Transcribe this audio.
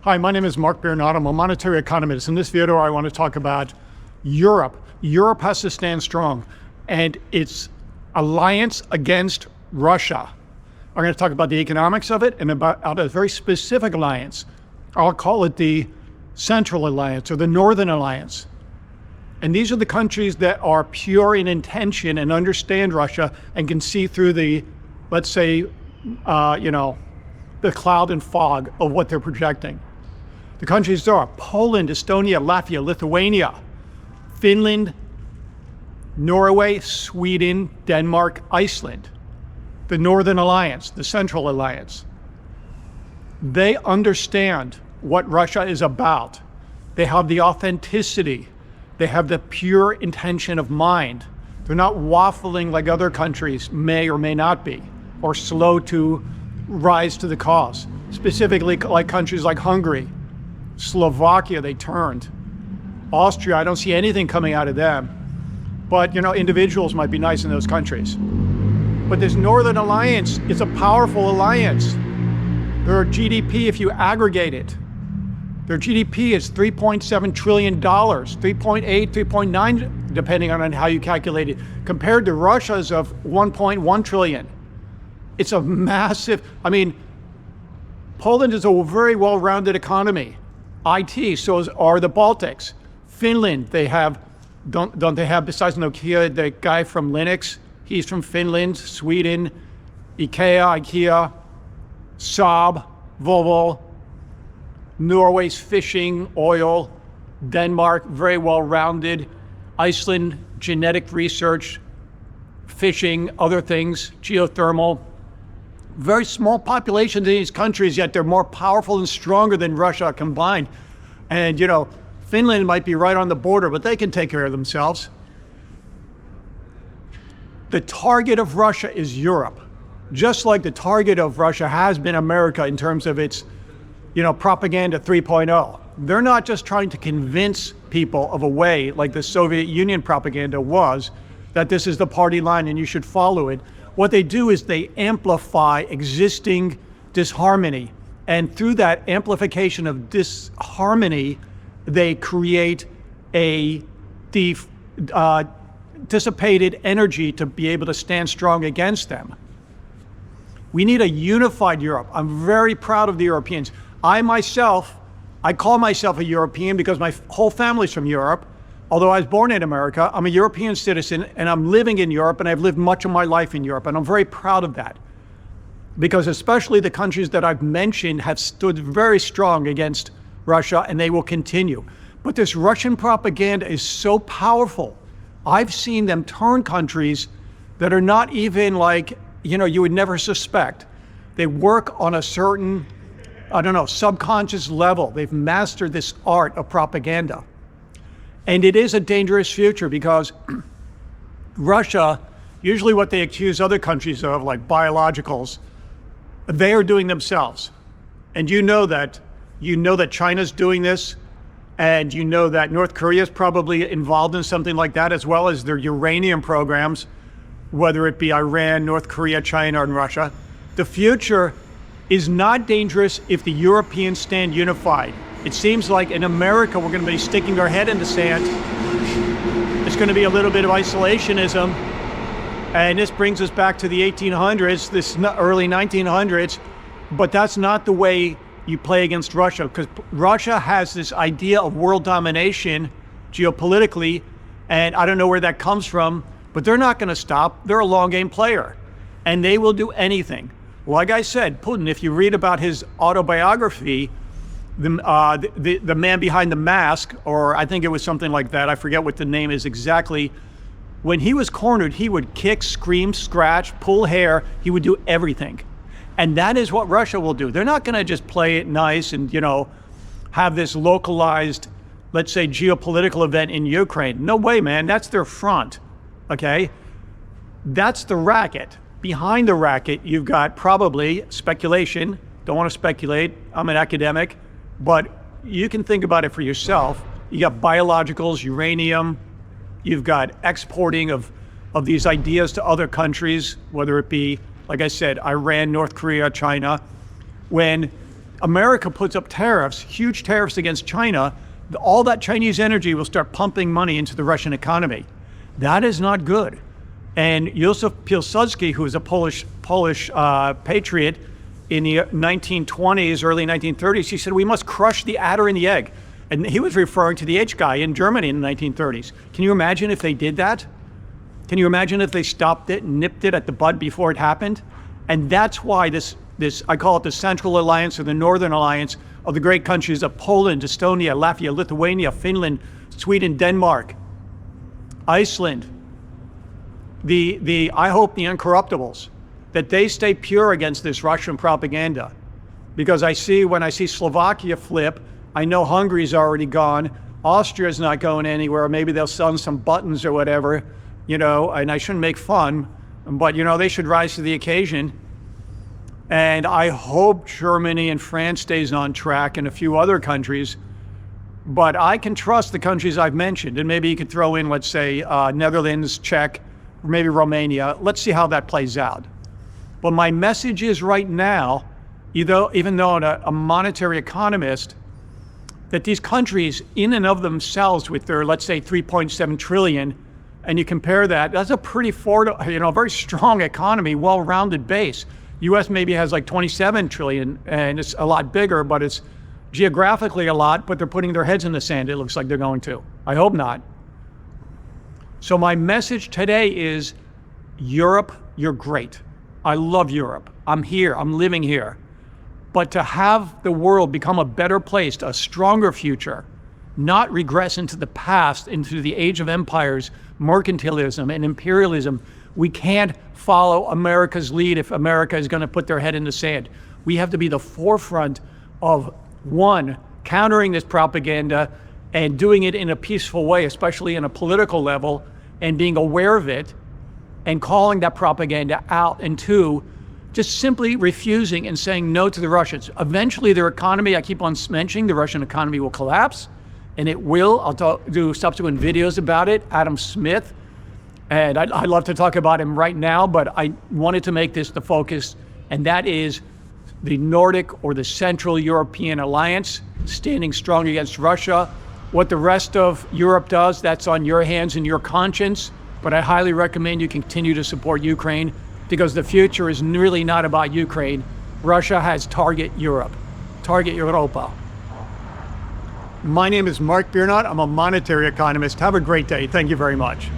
Hi, my name is Mark Bernard. I'm a monetary economist. In this video, I want to talk about Europe. Europe has to stand strong, and its alliance against Russia. I'm going to talk about the economics of it and about a very specific alliance. I'll call it the Central Alliance or the Northern Alliance. And these are the countries that are pure in intention and understand Russia and can see through the, let's say, the cloud and fog of what they're projecting. The countries are Poland, Estonia, Latvia, Lithuania, Finland, Norway, Sweden, Denmark, Iceland. The Northern Alliance, the Central Alliance. They understand what Russia is about. They have the authenticity. They have the pure intention of mind. They're not waffling like other countries may or may not be, or slow to rise to the cause. Specifically like countries like Hungary, Slovakia, they turned. Austria, I don't see anything coming out of them. But, individuals might be nice in those countries. But this Northern Alliance is a powerful alliance. Their GDP, if you aggregate it, their GDP is $3.7 trillion, 3.8, 3.9, depending on how you calculate it, compared to Russia's of 1.1 trillion. It's a massive, Poland is a very well-rounded economy. IT, so are the Baltics. Finland, they have, don't they have, besides Nokia, the guy from Linux? He's from Finland. Sweden, IKEA, Saab, Volvo. Norway's fishing, oil. Denmark, very well-rounded. Iceland, genetic research, fishing, other things, geothermal. Very small populations in these countries, yet they're more powerful and stronger than Russia combined. And, Finland might be right on the border, but they can take care of themselves. The target of Russia is Europe, just like the target of Russia has been America in terms of its, propaganda 3.0. They're not just trying to convince people of a way like the Soviet Union propaganda was, that this is the party line and you should follow it. What they do is they amplify existing disharmony. And through that amplification of disharmony, they create a dissipated energy to be able to stand strong against them. We need a unified Europe. I'm very proud of the Europeans. I call myself a European because my whole family's from Europe. Although I was born in America, I'm a European citizen and I'm living in Europe, and I've lived much of my life in Europe, and I'm very proud of that. Because especially the countries that I've mentioned have stood very strong against Russia, and they will continue. But this Russian propaganda is so powerful. I've seen them turn countries that are not even like, you would never suspect. They work on a certain, subconscious level. They've mastered this art of propaganda. And it is a dangerous future because Russia, usually what they accuse other countries of, like biologicals, they are doing themselves. And you know that China's doing this, and you know that North Korea is probably involved in something like that, as well as their uranium programs, whether it be Iran, North Korea, China, and Russia. The future is not dangerous if the Europeans stand unified. It seems like in America, we're going to be sticking our head in the sand. It's going to be a little bit of isolationism. And this brings us back to the 1800s, this early 1900s. But that's not the way you play against Russia, because Russia has this idea of world domination geopolitically. And I don't know where that comes from, but they're not going to stop. They're a long game player, and they will do anything. Like I said, Putin, if you read about his autobiography, the man behind the mask, or I think it was something like that, I forget what the name is exactly. When he was cornered, he would kick, scream, scratch, pull hair. He would do everything. And that is what Russia will do. They're not going to just play it nice and, have this localized, let's say, geopolitical event in Ukraine. No way, man. That's their front, okay? That's the racket. Behind the racket, you've got probably speculation. Don't want to speculate. I'm an academic. But you can think about it for yourself. You got biologicals, uranium. You've got exporting of these ideas to other countries, whether it be, like I said, Iran, North Korea, China. When America puts up tariffs, huge tariffs against China, all that Chinese energy will start pumping money into the Russian economy. That is not good. And Józef Pilsudski, who was a Polish patriot in the 1920s, early 1930s, he said, we must crush the adder in the egg. And he was referring to the H guy in Germany in the 1930s. Can you imagine if they did that? Can you imagine if they stopped it and nipped it at the bud before it happened? And that's why this I call it the Central Alliance or the Northern Alliance of the great countries of Poland, Estonia, Latvia, Lithuania, Finland, Sweden, Denmark, Iceland, I hope the incorruptibles, that they stay pure against this Russian propaganda. Because when I see Slovakia flip, I know Hungary's already gone, Austria's not going anywhere, maybe they'll sell some buttons or whatever, and I shouldn't make fun, but they should rise to the occasion. And I hope Germany and France stays on track and a few other countries, but I can trust the countries I've mentioned. And maybe you could throw in, let's say, Netherlands, Czech, or maybe Romania. Let's see how that plays out. But my message is right now, even though I'm a monetary economist, that these countries in and of themselves with their, let's say, 3.7 trillion, and you compare that's a pretty very strong economy, well-rounded base. US maybe has like 27 trillion and it's a lot bigger, but it's geographically a lot, but they're putting their heads in the sand, it looks like they're going to. I hope not. So my message today is, Europe, you're great. I love Europe. I'm here, I'm living here. But to have the world become a better place, a stronger future, not regress into the past, into the age of empires, mercantilism and imperialism, we can't follow America's lead if America is going to put their head in the sand. We have to be the forefront of, one, countering this propaganda and doing it in a peaceful way, especially in a political level, and being aware of it and calling that propaganda out, and two, just simply refusing and saying no to the Russians. Eventually their economy, I keep on mentioning, the Russian economy will collapse, and it will. I'll do subsequent videos about it. Adam Smith, and I'd love to talk about him right now, but I wanted to make this the focus, and that is the Nordic or the Central European Alliance standing strong against Russia. What the rest of Europe does, that's on your hands and your conscience, but I highly recommend you continue to support Ukraine, because the future is really not about Ukraine. Russia has target Europe, target Europa. My name is Mark Biernot. I'm a monetary economist. Have a great day. Thank you very much.